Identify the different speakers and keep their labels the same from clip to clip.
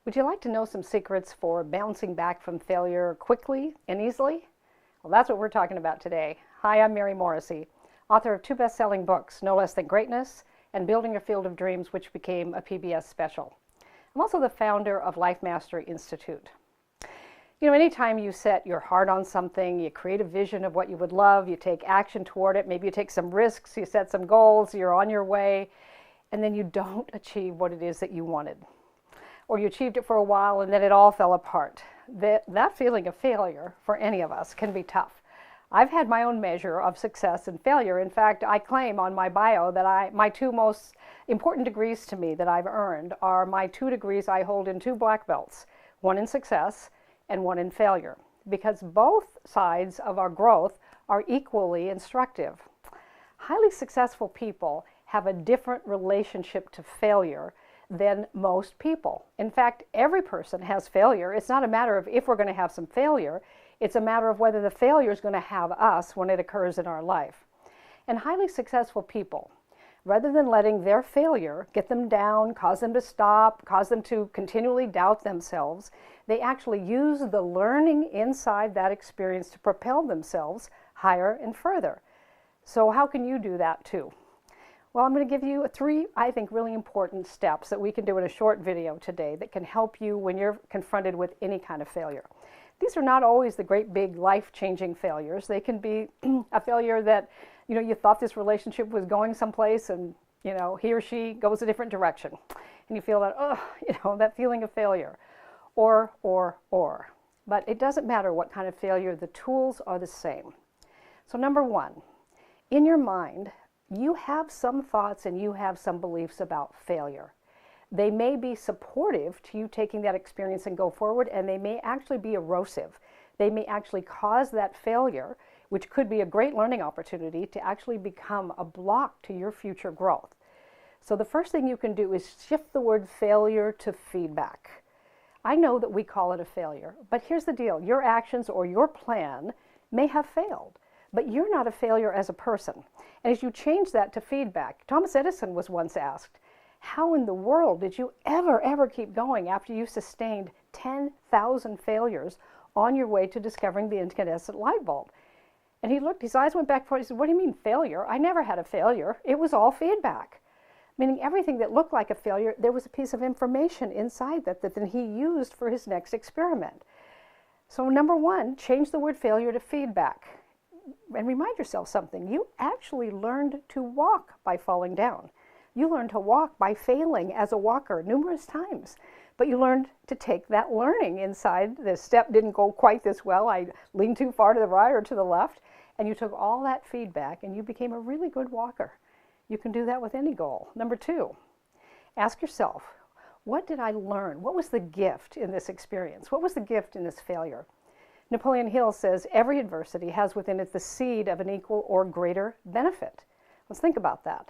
Speaker 1: Would you like to know some secrets for bouncing back from failure quickly and easily? Well, that's what we're talking about today. Hi, I'm Mary Morrissey, author of two best-selling books, No Less Than Greatness and Building a Field of Dreams, which became a PBS special. I'm also the founder of Life Mastery Institute. You know, anytime you set your heart on something, you create a vision of what you would love, you take action toward it, maybe you take some risks, you set some goals, you're on your way, and then you don't achieve what it is that you wanted. Or you achieved it for a while and then it all fell apart. That feeling of failure for any of us can be tough. I've had my own measure of success and failure. In fact, I claim on my bio that my two most important degrees to me that I've earned are my 2 degrees I hold in 2 black belts, one in success and one in failure, because both sides of our growth are equally instructive. Highly successful people have a different relationship to failure than most people. In fact, every person has failure. It's not a matter of if we're going to have some failure. It's a matter of whether the failure is going to have us when it occurs in our life. And highly successful people, rather than letting their failure get them down, cause them to stop, cause them to continually doubt themselves, they actually use the learning inside that experience to propel themselves higher and further. So how can you do that too? Well, I'm going to give you 3, I think, really important steps that we can do in a short video today that can help you when you're confronted with any kind of failure. These are not always the great big life-changing failures. They can be a failure that, you thought this relationship was going someplace and, he or she goes a different direction. And you feel that, that feeling of failure. Or. But it doesn't matter what kind of failure, the tools are the same. So number 1, in your mind, you have some thoughts and you have some beliefs about failure. They may be supportive to you taking that experience and go forward, and they may actually be erosive. They may actually cause that failure, which could be a great learning opportunity, to actually become a block to your future growth. So the first thing you can do is shift the word failure to feedback. I know that we call it a failure, but here's the deal. Your actions or your plan may have failed, but you're not a failure as a person. And as you change that to feedback, Thomas Edison was once asked, how in the world did you ever keep going after you sustained 10,000 failures on your way to discovering the incandescent light bulb? And he looked, his eyes went back forward, he said, what do you mean failure? I never had a failure. It was all feedback. Meaning everything that looked like a failure, there was a piece of information inside that then he used for his next experiment. So number 1, change the word failure to feedback. And remind yourself something. You actually learned to walk by falling down. You learned to walk by failing as a walker numerous times. But you learned to take that learning inside. The step didn't go quite this well. I leaned too far to the right or to the left. And you took all that feedback and you became a really good walker. You can do that with any goal. Number 2, ask yourself, what did I learn? What was the gift in this experience? What was the gift in this failure? Napoleon Hill says every adversity has within it the seed of an equal or greater benefit. Let's think about that.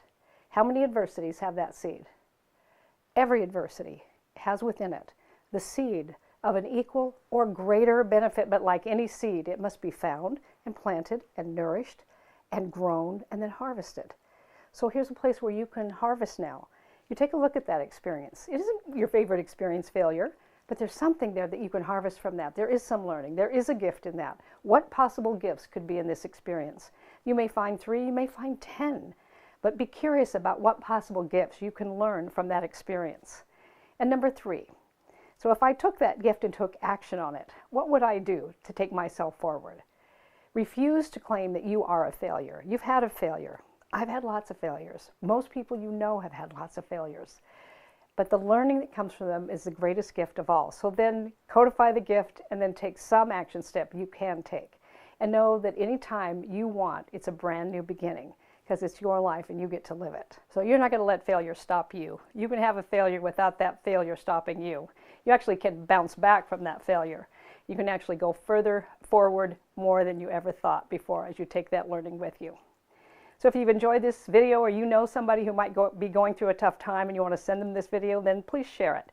Speaker 1: How many adversities have that seed? Every adversity has within it the seed of an equal or greater benefit, but like any seed, it must be found and planted and nourished and grown and then harvested. So here's a place where you can harvest now. You take a look at that experience. It isn't your favorite experience, failure, but there's something there that you can harvest from that. There is some learning. There is a gift in that. What possible gifts could be in this experience? You may find 3, you may find 10, but be curious about what possible gifts you can learn from that experience. And number 3, so if I took that gift and took action on it, what would I do to take myself forward? Refuse to claim that you are a failure. You've had a failure. I've had lots of failures. Most people have had lots of failures. But the learning that comes from them is the greatest gift of all. So then codify the gift and then take some action step you can take. And know that anytime you want, it's a brand new beginning because it's your life and you get to live it. So you're not going to let failure stop you. You can have a failure without that failure stopping you. You actually can bounce back from that failure. You can actually go further forward more than you ever thought before as you take that learning with you. So if you've enjoyed this video or you know somebody who might be going through a tough time and you want to send them this video, then please share it.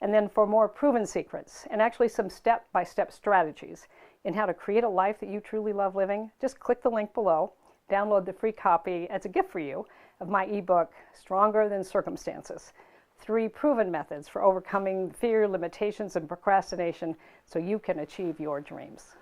Speaker 1: And then for more proven secrets and actually some step-by-step strategies in how to create a life that you truly love living, just click the link below, download the free copy as a gift for you of my ebook, Stronger Than Circumstances. 3 proven methods for overcoming fear, limitations, and procrastination so you can achieve your dreams.